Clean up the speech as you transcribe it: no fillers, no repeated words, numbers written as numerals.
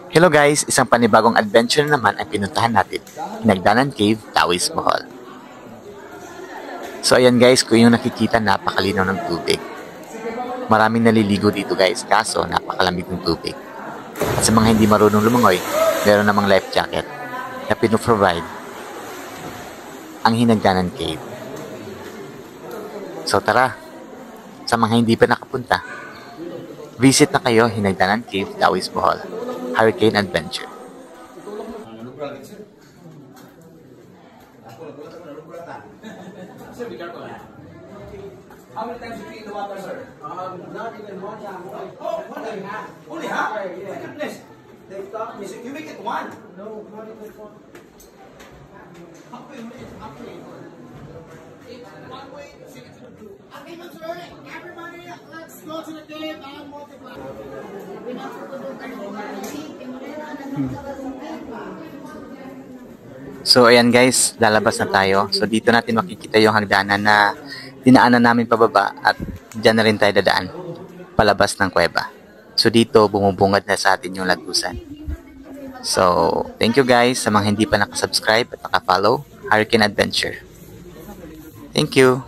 Hello guys, isang panibagong adventure na naman ang pinuntahan natin. Hinagdanan Cave, Taoist, Bohol. So ayan guys, kung yung nakikita, napakalinaw ng tubig. Maraming naliligo dito guys, kaso napakalamig ng tubig. At sa mga hindi marunong lumangoy, meron namang life jacket na pinoprovide ang Hinagdanan Cave. So tara, sa mga hindi pa nakapunta, visit na kayo Hinagdanan Cave, Taoist, Bohol. Hurricane Adventure. How many times you pee in the water, sir? Not even one time. Oh, only half. Only half? My goodness. They thought you make it one. No, not even one. Halfway. It's one way to take it to the blue. Okay, sir. Everybody, let's go to the cave and multiply. So ayan guys, lalabas na tayo. So dito natin makikita yung hagdanan na dinaanan namin pababa at dyan na rin tayo dadaan palabas ng kuweba. So dito bumubungad na sa atin yung lagusan. So thank you guys sa mga hindi pa nakasubscribe at nakafollow Hurricane Adventure. Thank you.